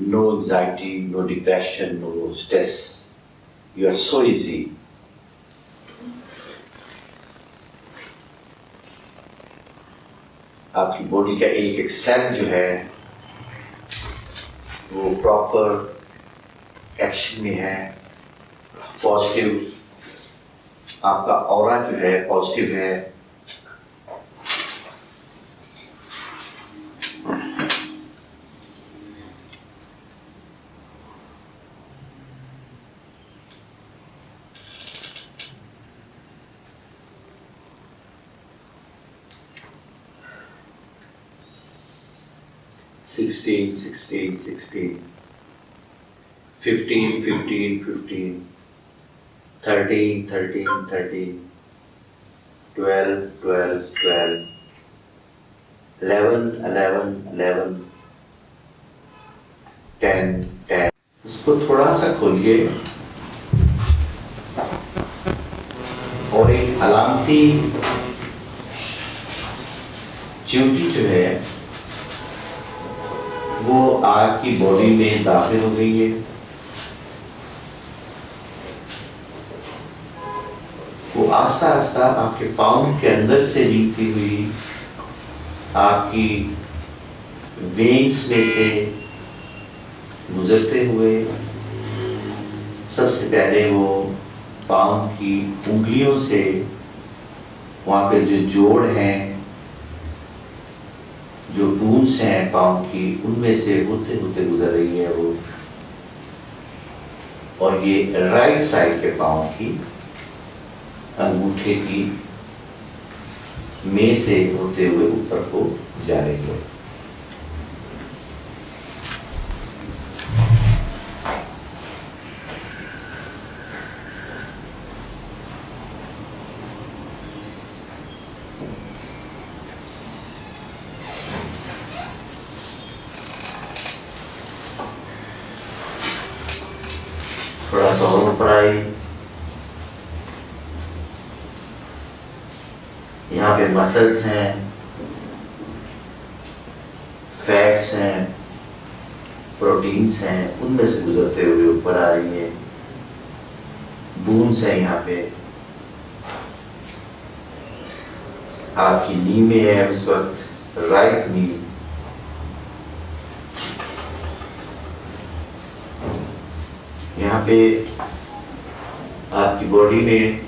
no anxiety, no depression, no stress. You are so easy. आपकी body का एक एक सेल जो है वो प्रॉपर एक्शन में है, पॉजिटिव। आपका ऑरा जो है पॉजिटिव है। Sixteen, 15, 13, 13, 12, 11, 10। उसको थोड़ा सा खोलिए और एक अलामती च्यूटी जो है वो आपकी बॉडी में दाखिल हो गई है। वो आस्ता आस्ता आपके पाँव के अंदर से लीपती हुई आपकी वेन्स में से गुजरते हुए सबसे पहले वो पाँव की उंगलियों से वहाँ पे जो जोड़ हैं, जो बूंस हैं पाँव की, उनमें से होते होते गुजर रही है वो, और ये राइट साइड के पाँव की अंगूठे की में से होते हुए ऊपर को जा रही है। थोड़ा सा और ऊपर आई। यहाँ पे मसल्स हैं, फैट्स हैं, प्रोटीन्स हैं, उनमें से गुजरते हुए ऊपर आ रही है। बोन्स हैं यहाँ पे। आपकी नी में है इस वक्त, राइट नी। यहाँ पे आपकी बॉडी में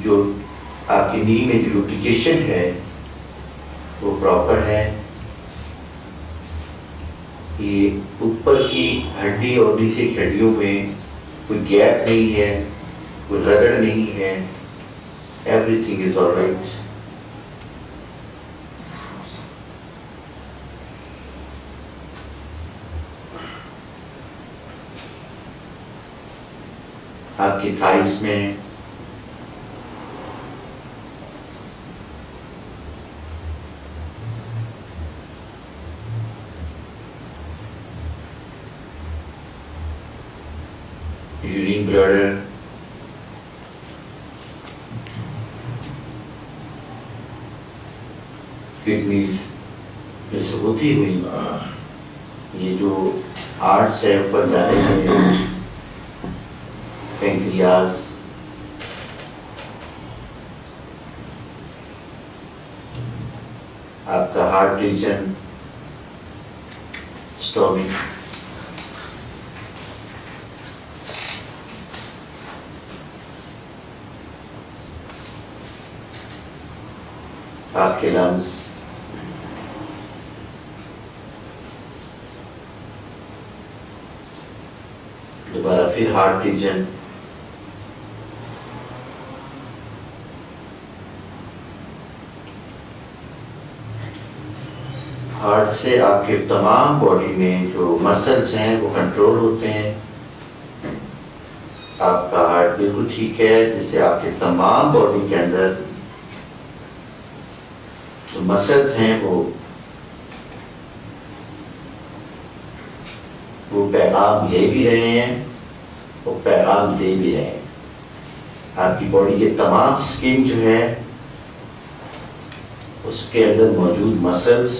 जो आपकी नी में जो लुब्रिकेशन है वो प्रॉपर है। ये ऊपर की हड्डी और नीचे की हड्डियों में कोई गैप नहीं है, कोई रगड़ नहीं है। Everything is alright. आपकी थाइस में यूरिन ब्लडर, किडनीज जैसे होती हुई ये जो हार्ट से ऊपर जा रही है, पेंक्रियास, आपका हार्ट रीजन, स्टोमिक, आपके लंग्स, दोबारा फिर हार्ट रीजन, हार्ट से आपके तमाम बॉडी में जो मसल्स हैं वो कंट्रोल होते हैं। आपका हार्ट बिल्कुल ठीक है, जिससे आपके तमाम बॉडी के अंदर जो मसल्स हैं वो पैगाम ले भी रहे हैं, वो पैगाम दे भी रहे हैं। आपकी बॉडी के तमाम स्किन जो है उसके अंदर मौजूद मसल्स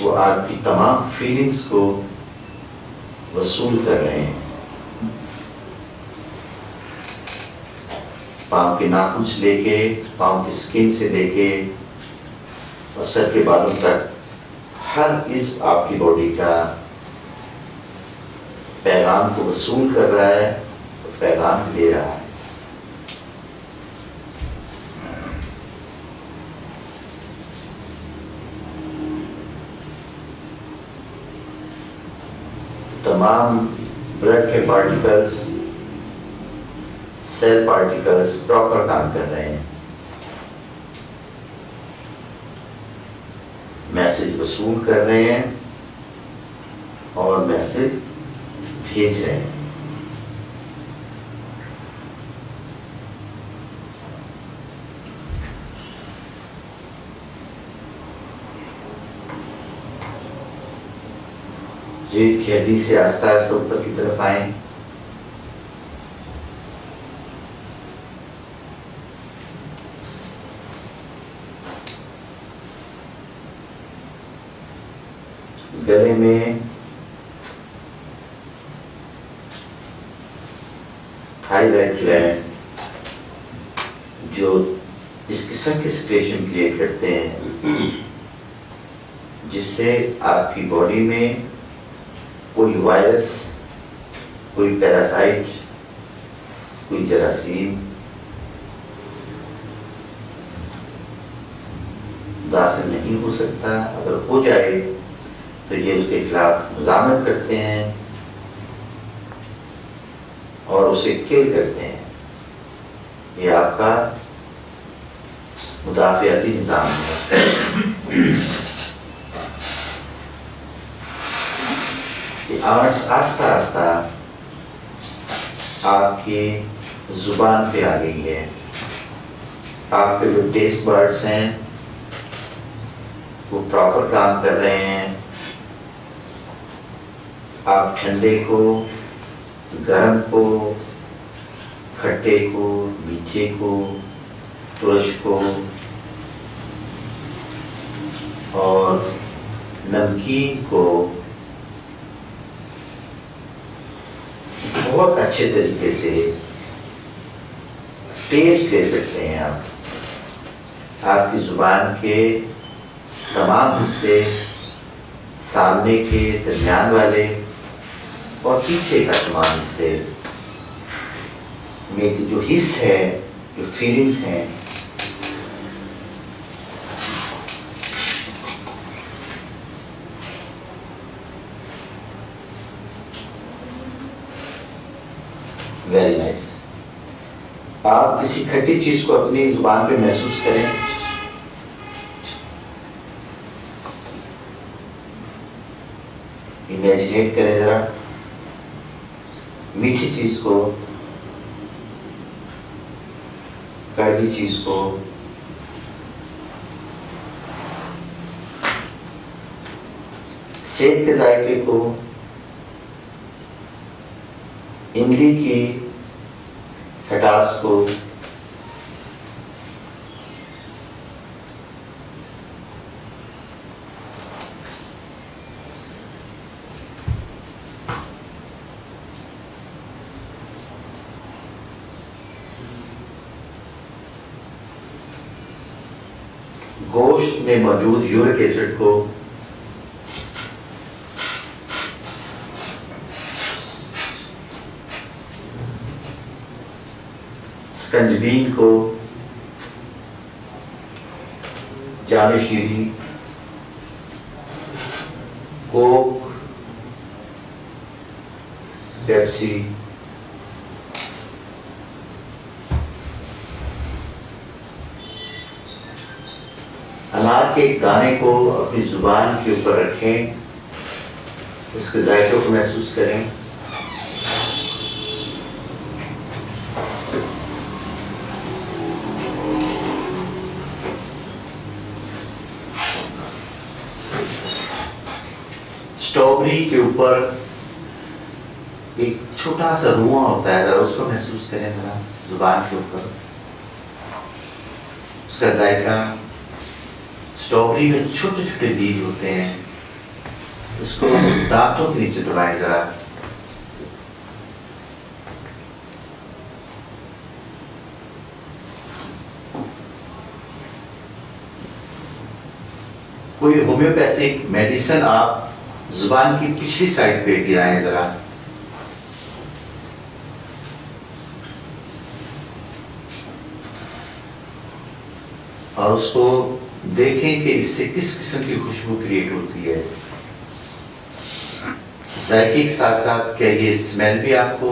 वो आपकी तमाम फीलिंग्स को वसूल कर रहे हैं। पाँव के नाखून से लेके, पाँव की स्किन से लेके और सर के बालों तक हर हिस्सा आपकी बॉडी का पैगाम को वसूल कर रहा है और पैगाम दे रहा है। तमाम ब्लड के पार्टिकल्स, सेल पार्टिकल्स प्रॉपर काम कर रहे हैं, मैसेज वसूल कर रहे हैं और मैसेज भेज रहे हैं। जीभ की हड्डी से आस्ता आस्ता ऊपर की तरफ आए, गले में थायराइड ग्लैंड जो इस किस्म के सिक्रेशन क्रिएट करते हैं जिससे आपकी बॉडी में कोई वायरस, कोई पैरासाइट, कोई जरासीम दाखिल नहीं हो सकता। अगर हो जाए तो ये उसके खिलाफ मुजामत करते हैं और उसे किल करते हैं। ये आपका मुदाफ़ियाती निज़ाम है। आस्ता आस्ता आपकी जुबान पे आ गई है। आपके जो टेस्ट बर्ड्स हैं वो प्रॉपर काम कर रहे हैं। आप ठंडे को, गर्म को, खट्टे को, मीठे को, तुरश को और नमकीन को बहुत अच्छे तरीके से टेस्ट ले सकते हैं। आप आपकी जुबान के तमाम हिस्से, सामने के, दरमियान वाले और पीछे का तमाम हिस्से में जो हिस्स है, जो फीलिंग्स हैं, वेरी नाइस। आप किसी खट्टी चीज को अपनी जुबान पे महसूस करें। इमेजिनेट करें जरा मीठी चीज को, कड़वी चीज को, सेब के जायके को, इमली की खटास को, गोश्त में मौजूद यूरिक एसिड को, स्कंजबीन को, जामे शीरी, कोक, पेप्सी, अनार के दाने को अपनी जुबान के ऊपर रखें, उसके जायके को महसूस करें। स्ट्रॉबेरी के ऊपर एक छोटा सा रुआ होता है, जरा उसको महसूस करें जरा जुबान के ऊपर, उसका जायका। स्ट्रॉबेरी में छोटे छोटे बीज होते हैं, इसको दांतों के नीचे दबाएं जरा। कोई होम्योपैथिक मेडिसिन आप जुबान की पिछली साइड पे गिराएं जरा। और उसको देखें कि इससे किस किस्म की खुशबू क्रिएट होती है। जायके के साथ साथ क्या ये स्मेल भी आपको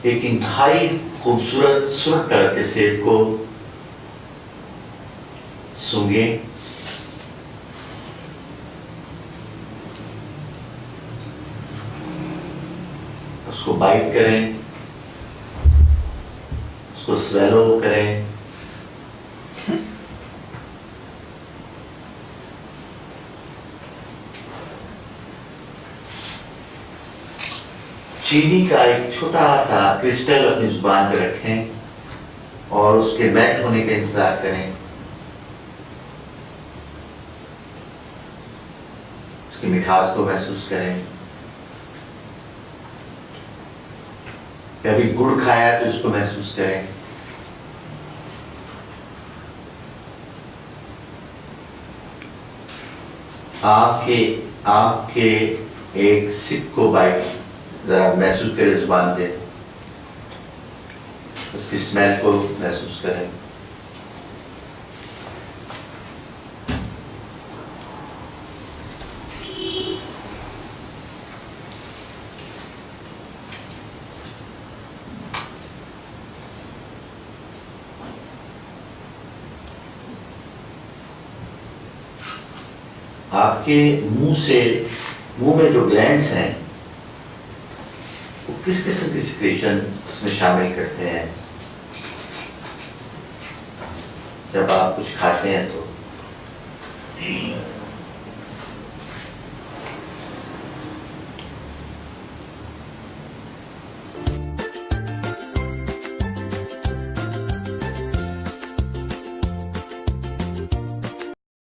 एक इंतहाई खूबसूरत सुर्ख कलर के सेब को सूंघे। उसको बाइट करें, उसको स्वेलो करें। चीनी का एक छोटा सा क्रिस्टल अपनी जुबान पे रखें और उसके मेल्ट होने का इंतजार करें। उसकी मिठास को महसूस करें। कभी गुड़ खाया तो उसको महसूस करें। आँख के एक सिक को बाइट जरा महसूस करें जुबान पे, उसकी स्मेल को महसूस करें। आपके मुंह में जो ग्लैंड्स हैं वो किस किस्म की सिक्रेशन उसमें शामिल करते हैं जब आप कुछ खाते हैं तो